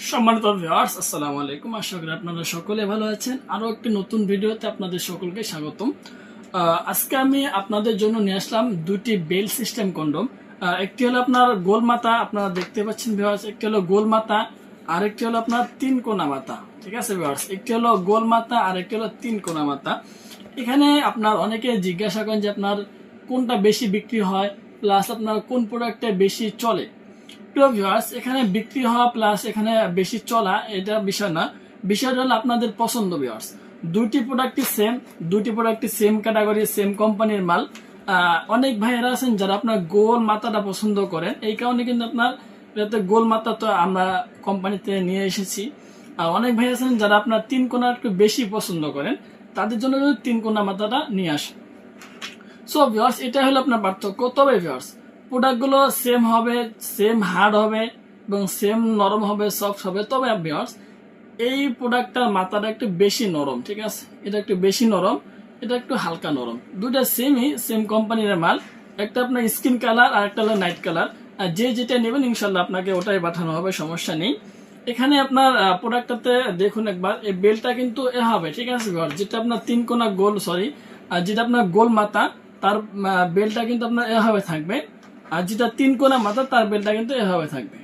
সম্মানিত ভিউয়ার্স, আসসালামু আলাইকুম। আশা করি আপনারা সকলে ভালো আছেন। আরো একটি নতুন ভিডিওতে আপনাদের সকলকে স্বাগতম। আজকে আমি আপনাদের জন্য নিয়ে আসলাম দুটি বেল্ট সিস্টেম কন্ডম। একটি হলো আপনার গোল মাথা, আপনারা দেখতে পাচ্ছেন ভিউয়ার্স, একটি হলো গোল মাথা আর একটি হলো আপনার তিন কোনা মাথা। ঠিক আছে ভিউয়ার্স, একটি হলো গোল মাথা আর একটি হলো তিন কোনা মাথা। এখানে আপনার অনেকে জিজ্ঞাসা করেন যে আপনার কোনটা বেশি বিক্রি হয়, প্লাস আপনার কোন প্রোডাক্টটা বেশি চলে। প্রিয় ভিউয়ার্স, এখানে বিক্রি হওয়া প্লাস এখানে বেশি চলা এটা বিষয় না, বিষয়টা হলো আপনাদের পছন্দ। ভিউয়ার্স, দুইটি প্রোডাক্টই সেম ক্যাটাগরি, সেম কোম্পানির মাল। অনেক ভাইয়েরা আছেন যারা আপনার গোল মাথাটা পছন্দ করেন, এই কারণে কিন্তু আপনার গোল মাথা তো আমরা কোম্পানিতে নিয়ে এসেছি। আর অনেক ভাই আছেন যারা আপনার তিন কোনা একটু বেশি পছন্দ করেন, তাদের জন্য তিন কোনা মাথাটা নিয়ে আসে। সো ভিউয়ার্স, এটা হলো আপনার পার্থক্য। তবে ভিউয়ার্স, প্রোডাক্টগুলো সেম হবে, সেম হার্ড হবে এবং সেম নরম হবে, সফট হবে। তবে ভিউয়ার্স, এই প্রোডাক্টটার মাথাটা একটু বেশি নরম। ঠিক আছে, এটা একটু বেশি নরম, এটা একটু হালকা নরম। দুইটা সেম কোম্পানির মাল। একটা আপনার স্কিন কালার আর একটা হলো নাইট কালার। আর যে যেটা নেবেন ইনশাল্লাহ আপনাকে ওটাই পাঠানো হবে, সমস্যা নেই। এখানে আপনার প্রোডাক্টটাতে দেখুন একবার, এই বেলটা কিন্তু এ হবে। ঠিক আছে ভিউয়ার্স, যেটা আপনার তিন কোনা গোল, সরি, আর যেটা আপনার গোল মাথা তার বেলটা কিন্তু আপনার এভাবে থাকবে, আর যেটা তিন কোনা মাথা তার বেলটা কিন্তু এভাবে থাকবে।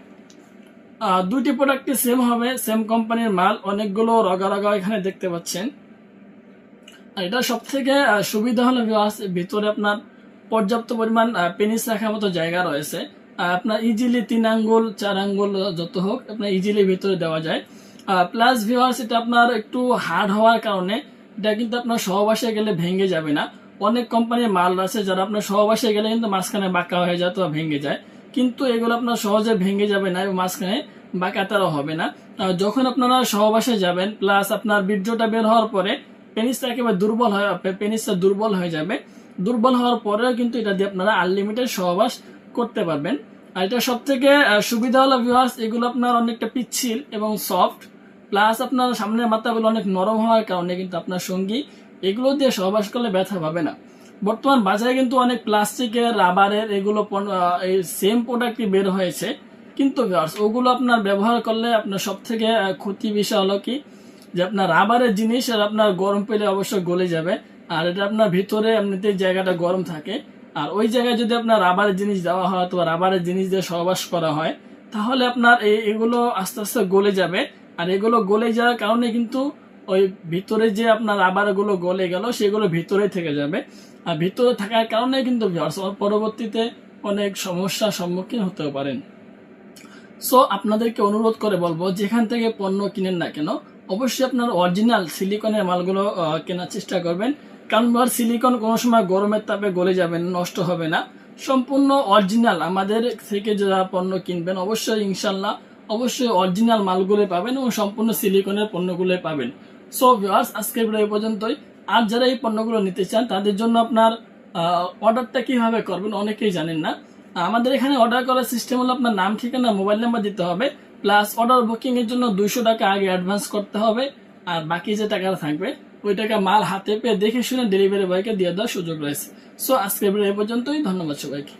দুইটি প্রোডাক্টই সেম হবে, সেম কোম্পানির মাল। অনেকগুলো রগা রগা এখানে দেখতে পাচ্ছেন। আর এটা সব থেকে সুবিধা হলো ভিতরে আপনার পর্যাপ্ত পরিমাণ পেনিস রাখার মতো জায়গা রয়েছে। আপনার ইজিলি 3 আঙ্গুল 4 আঙ্গুল যত হোক আপনার ইজিলি ভিতরে দেওয়া যায়। প্লাস ভিউয়ার্স, এটা আপনার একটু হার্ড হওয়ার কারণে এটা কিন্তু আপনার সহবাসে গেলে ভেঙে যাবে না। অনেক কোম্পানির মাল আছে যারা আপনার সহবাসে গেলে কিন্তু মাঝখানে বাঁকা হয়ে যায় অথবা ভেঙে যায়, কিন্তু এগুলো আপনার সহজে ভেঙে যাবে না এবং মাঝখানে বাঁকা তারও হবে না। যখন আপনারা সহবাসে যাবেন, প্লাস আপনার বীর্যটা বের হওয়ার পরে পেনিসটা একেবারে পেনিসটা দুর্বল হয়ে যাবে। দুর্বল হওয়ার পরেও কিন্তু এটা দিয়ে আপনারা আনলিমিটেড সহবাস করতে পারবেন। আর এটা সব থেকে সুবিধা হলো ভিউয়ার্স, এগুলো আপনার অনেকটা পিচ্ছিল এবং সফট, প্লাস আপনার সামনের মাথাগুলো অনেক নরম হওয়ার কারণে কিন্তু আপনার সঙ্গী এগুলো দিয়ে সহবাস করলে ব্যথা পাবে না। বর্তমান বাজারে কিন্তু অনেক প্লাস্টিকের, রাবারের এগুলো এই সেম প্রোডাক্টই বের হয়েছে, কিন্তু ভিউয়ার্স ওগুলো আপনার ব্যবহার করলে আপনার সব থেকে ক্ষতি বিষয় হলো কি, যে আপনার রাবারের জিনিস আর আপনার গরম পেলে অবশ্যই গলে যাবে। আর এটা আপনার ভিতরে এমনিতে জায়গাটা গরম থাকে, আর ওই জায়গায় যদি আপনার রাবারের জিনিস দেওয়া হয় অথবা রাবারের জিনিস দিয়ে সহবাস করা হয়, তাহলে আপনার এগুলো আস্তে আস্তে গলে যাবে। আর এগুলো গলে যাওয়ার কারণে কিন্তু ওই ভিতরে যে আপনার রাবার গুলো গলে গেল সেগুলো ভিতরে থেকে যাবে। আর ভিতরে থাকার কারণে কিন্তু পরবর্তীতে অনেক সমস্যার সম্মুখীন হতে পারেন। সো আপনাদেরকে অনুরোধ করে বলবো, যেখান থেকে পণ্য কিনেন না কেন অবশ্যই আপনার অরিজিনাল সিলিকনের মালগুলো কেনার চেষ্টা করবেন। কারণ সিলিকন কোনো সময় গরমের তাপে গলে যাবে না, নষ্ট হবে না। সম্পূর্ণ অরিজিনাল আমাদের থেকে যারা পণ্য কিনবেন অবশ্যই ইনশাল্লাহ অবশ্যই অরিজিনাল মালগুলো পাবেন এবং সম্পূর্ণ সিলিকনের পণ্যগুলো পাবেন। সো ভিউয়ার্স, আজকের ভিডিও এই পর্যন্তই। আর যারা এই পণ্যগুলো নিতে চান তাদের জন্য আপনার অর্ডারটা কিভাবে করবেন অনেকেই জানেন না। আমাদের এখানে অর্ডার করার সিস্টেম হলো আপনার নাম, ঠিকানা, মোবাইল নাম্বার দিতে হবে, প্লাস অর্ডার বুকিং এর জন্য 200 টাকা আগে অ্যাডভান্স করতে হবে। আর বাকি যে টাকা থাকবে ওই টাকা মাল হাতে পেয়ে দেখে শুনে ডেলিভারি বয়কে দিয়ে দেওয়ার সুযোগ রয়েছে। সো আজকের ভিডিও এই পর্যন্তই। ধন্যবাদ সবাইকে।